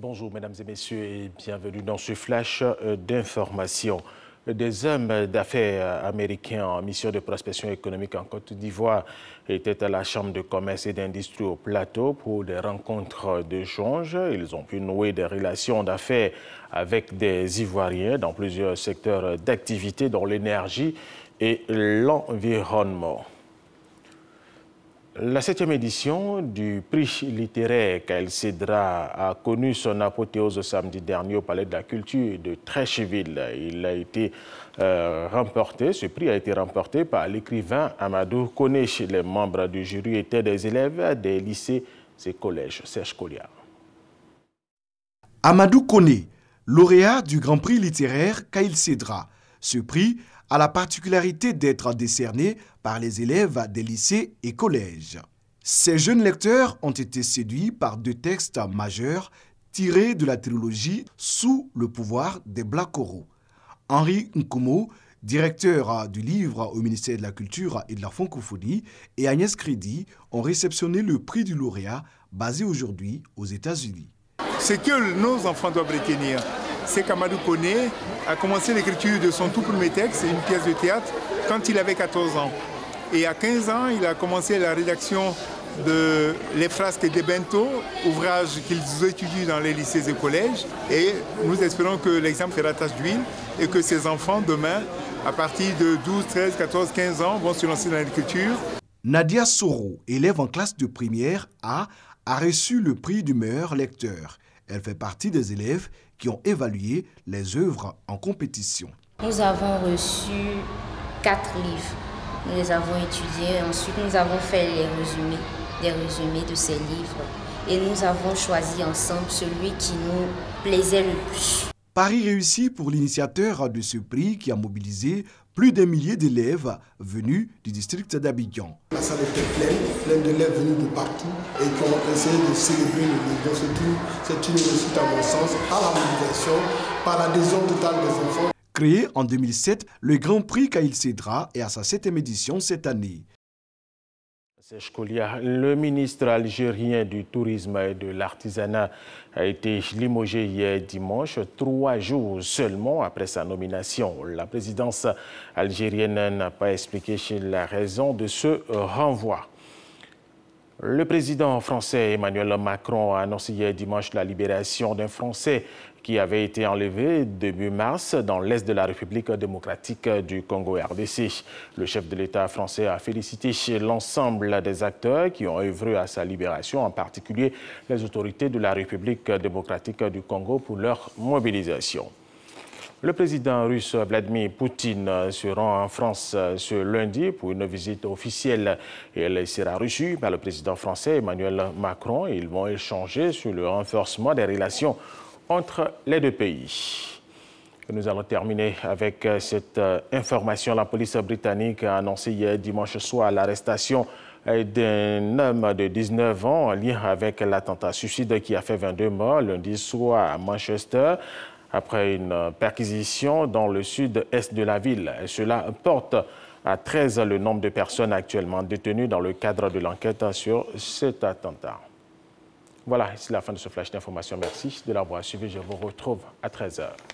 Bonjour mesdames et messieurs et bienvenue dans ce flash d'information. Des hommes d'affaires américains en mission de prospection économique en Côte d'Ivoire étaient à la Chambre de commerce et d'industrie au Plateau pour des rencontres d'échange. Ils ont pu nouer des relations d'affaires avec des Ivoiriens dans plusieurs secteurs d'activité, dont l'énergie et l'environnement. La 7e édition du prix littéraire Khaïl Cédra a connu son apothéose samedi dernier au Palais de la Culture de Treichville. Ce prix a été remporté par l'écrivain Amadou Koné. Les membres du jury étaient des élèves des lycées et collèges. Serge Colliard. Amadou Koné, lauréat du Grand Prix littéraire Khaïl Cédra. Ce prix a la particularité d'être décerné par les élèves des lycées et collèges. Ces jeunes lecteurs ont été séduits par 2 textes majeurs tirés de la trilogie Sous le pouvoir des Blacoro. Henri Nkomo, directeur du livre au ministère de la Culture et de la Francophonie, et Agnès Crédit ont réceptionné le prix du lauréat basé aujourd'hui aux États-Unis. Ce que nos enfants doivent retenir, c'est qu'Amadou Koné a commencé l'écriture de son tout premier texte, une pièce de théâtre, quand il avait 14 ans. Et à 15 ans, il a commencé la rédaction de Les Frasques des Bento, ouvrage qu'ils étudient dans les lycées et collèges. Et nous espérons que l'exemple fera tache d'huile et que ces enfants, demain, à partir de 12, 13, 14, 15 ans, vont se lancer dans l'écriture. Nadia Soro, élève en classe de première A, a reçu le prix du meilleur lecteur. Elle fait partie des élèves qui ont évalué les œuvres en compétition. Nous avons reçu 4 livres. Nous les avons étudiés. Ensuite, nous avons fait des résumés de ces livres. Et nous avons choisi ensemble celui qui nous plaisait le plus. Pari réussi pour l'initiateur de ce prix qui a mobilisé plus d'1 millier d'élèves venus du district d'Abidjan. La salle était pleine d'élèves venus de partout et qui ont essayé de célébrer le livre. C'est une réussite à mon sens, par la mobilisation, par l'adhésion totale des enfants. Créé en 2007, le Grand Prix Khaïl Cédra est à sa 7e édition cette année. Serge Colliard, le ministre algérien du Tourisme et de l'Artisanat a été limogé hier dimanche, 3 jours seulement après sa nomination. La présidence algérienne n'a pas expliqué la raison de ce renvoi. Le président français Emmanuel Macron a annoncé hier dimanche la libération d'un Français qui avait été enlevé début mars dans l'est de la République démocratique du Congo RDC. Le chef de l'État français a félicité l'ensemble des acteurs qui ont œuvré à sa libération, en particulier les autorités de la République démocratique du Congo pour leur mobilisation. Le président russe Vladimir Poutine se rend en France ce lundi pour une visite officielle et elle sera reçue par le président français Emmanuel Macron. Ils vont échanger sur le renforcement des relations entre les 2 pays. Nous allons terminer avec cette information. La police britannique a annoncé hier dimanche soir l'arrestation d'un homme de 19 ans en lien avec l'attentat suicide qui a fait 22 morts lundi soir à Manchester, après une perquisition dans le sud-est de la ville. Cela porte à 13 le nombre de personnes actuellement détenues dans le cadre de l'enquête sur cet attentat. Voilà, c'est la fin de ce flash d'information. Merci de l'avoir suivi. Je vous retrouve à 13 h.